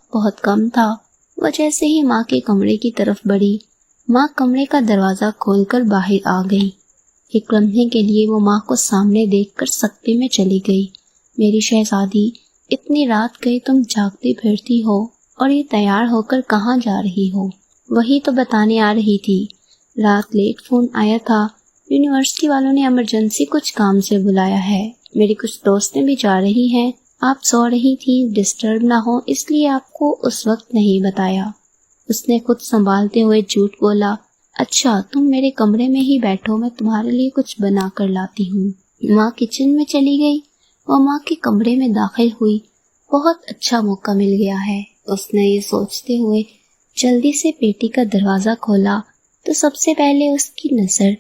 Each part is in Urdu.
وقت بہت کم تھا۔ وہ جیسے ہی ماں کے کمرے کی طرف بڑھی، ماں کمرے کا دروازہ کھول کر باہر آ گئی۔ ایک لمحے کے لیے وہ ماں کو سامنے دیکھ کر سکتے میں چلی گئی۔ میری شہزادی، اتنی رات گئی تم جاگتی پھرتی ہو اور یہ تیار ہو کر کہاں جا رہی ہو؟ وہی تو بتانے آ رہی تھی، رات لیٹ فون آیا تھا، یونیورسٹی والوں نے ایمرجنسی کچھ کام سے بلایا ہے، میری کچھ دوستیں بھی جا رہی ہیں، آپ سو رہی تھی، ڈسٹرب نہ ہو اس لیے آپ کو اس وقت نہیں بتایا۔ اس نے خود سنبھالتے ہوئے جھوٹ بولا، اچھا تم میرے کمرے میں ہی بیٹھو، میں تمہارے لیے کچھ بنا کر لاتی ہوں۔ ماں کچن میں چلی گئی، وہ ماں کے کمرے میں داخل ہوئی۔ بہت اچھا موقع مل گیا ہے، اس نے یہ سوچتے ہوئے جلدی سے پیٹی کا دروازہ کھولا تو سب سے پہلے اس کی نظر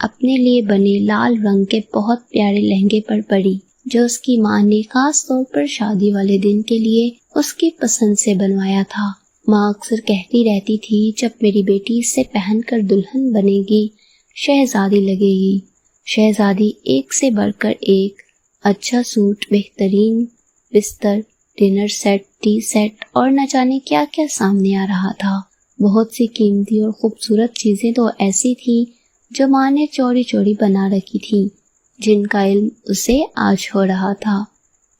اپنے لیے بنے لال رنگ کے بہت پیارے لہنگے پر پڑی جو اس کی ماں نے خاص طور پر شادی والے دن کے لیے اس کی پسند سے بنوایا تھا۔ ماں اکثر کہتی رہتی تھی، جب میری بیٹی اسے پہن کر دلہن بنے گی، شہزادی لگے گی۔ شہزادی ایک سے بڑھ کر ایک، اچھا سوٹ، بہترین بستر، ڈنر سیٹ، ٹی سیٹ اور نہ جانے کیا کیا سامنے آ رہا تھا۔ بہت سی قیمتی اور خوبصورت چیزیں تو ایسی تھیں جو ماں نے چوری چوری بنا رکھی تھی، جن کا علم اسے آج ہو رہا تھا۔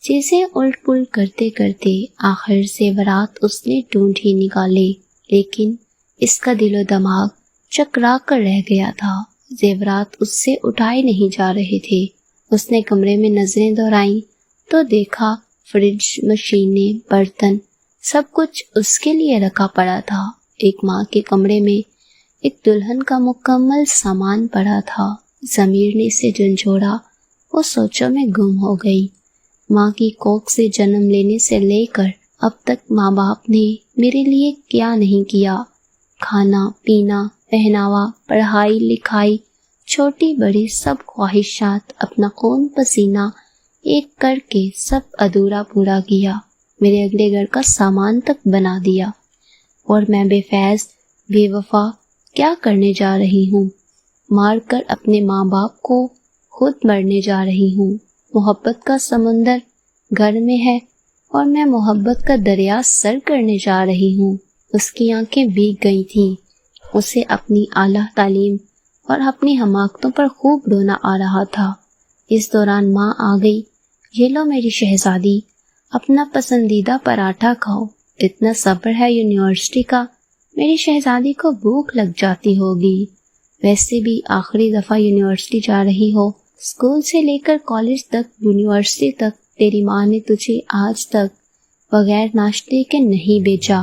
چیزیں الٹ پلٹ کرتے کرتے آخر زیورات اس نے ڈھونڈ ہی نکالے، لیکن اس کا دل و دماغ چکرا کر رہ گیا تھا۔ زیورات اس سے اٹھائے نہیں جا رہے تھے۔ اس نے کمرے میں نظریں دوڑائیں تو دیکھا فریج، مشینیں، برتن، سب کچھ اس کے لیے رکھا پڑا تھا۔ ایک ماں کے کمرے میں ایک دلہن کا مکمل سامان پڑا تھا۔ ضمیر نے اسے جھنجھوڑا، وہ سوچوں میں گم ہو گئی۔ ماں کی کوکھ سے جنم لینے سے لے کر اب تک ماں باپ نے میرے لیے کیا نہیں کیا، کھانا پینا، پہناوا، پڑھائی لکھائی، چھوٹی بڑی سب خواہشات، اپنا خون پسینہ ایک کر کے سب ادھورا پورا کیا، میرے اگلے گھر کا سامان تک بنا دیا، اور میں بے فیض بے وفا کیا کرنے جا رہی ہوں؟ مار کر اپنے ماں باپ کو خود مرنے جا رہی ہوں۔ محبت کا سمندر گھر میں ہے اور میں محبت کا دریا سر کرنے جا رہی ہوں۔ اس کی آنکھیں بھیگ گئی تھیں، اسے اپنی اعلیٰ تعلیم اور اپنی حماقتوں پر خوب رونا آ رہا تھا۔ اس دوران ماں آ گئی، یہ لو میری شہزادی، اپنا پسندیدہ پراٹھا کھاؤ، اتنا صبر ہے یونیورسٹی کا، میری شہزادی کو بھوک لگ جاتی ہوگی، ویسے بھی آخری دفعہ یونیورسٹی جا رہی ہو، اسکول سے لے کر کالج تک، یونیورسٹی تک تیری ماں نے تجھے آج تک بغیر ناشتے کے نہیں بھیجا۔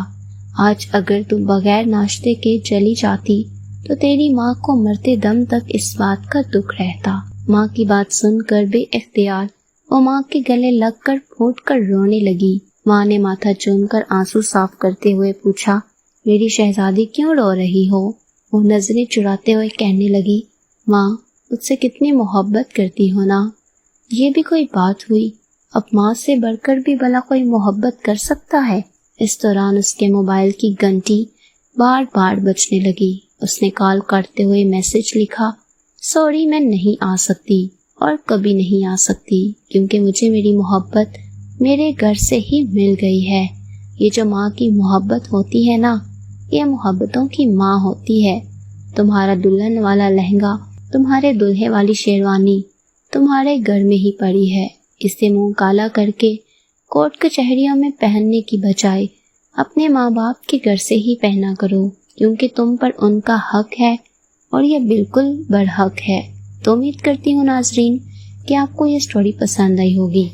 آج اگر تم بغیر ناشتے کے چلی جاتی تو تیری ماں کو مرتے دم تک اس بات کا دکھ رہتا۔ ماں کی بات سن کر بے اختیار وہ ماں کے گلے لگ کر پھوٹ کر رونے لگی۔ ماں نے ماتھا چوم کر آنسو صاف کرتے ہوئے پوچھا، میری شہزادی کیوں رو رہی ہو؟ وہ نظریں چراتے ہوئے کہنے لگی، ماں مجھ سے کتنی محبت کرتی ہو نا، یہ بھی کوئی بات ہوئی؟ اب ماں سے بڑھ کر بھی بھلا کوئی محبت کر سکتا ہے؟ اس دوران اس کے موبائل کی گھنٹی بار بار بجنے لگی۔ اس نے کال کاٹتے ہوئے میسج لکھا، سوری میں نہیں آ سکتی اور کبھی نہیں آ سکتی، کیونکہ مجھے میری محبت میرے گھر سے ہی مل گئی ہے۔ یہ جو ماں کی محبت ہوتی ہے نا، یہ محبتوں کی ماں ہوتی ہے۔ تمہارا دلہن والا لہنگا، تمہارے دلہے والی شیروانی تمہارے گھر میں ہی پڑی ہے، اسے منہ کالا کر کے کورٹ کچہریوں میں پہننے کی بجائے اپنے ماں باپ کے گھر سے ہی پہنا کرو، کیونکہ تم پر ان کا حق ہے اور یہ بالکل برحق ہے۔ تو امید کرتی ہوں ناظرین کہ آپ کو یہ سٹوری پسند آئی ہوگی۔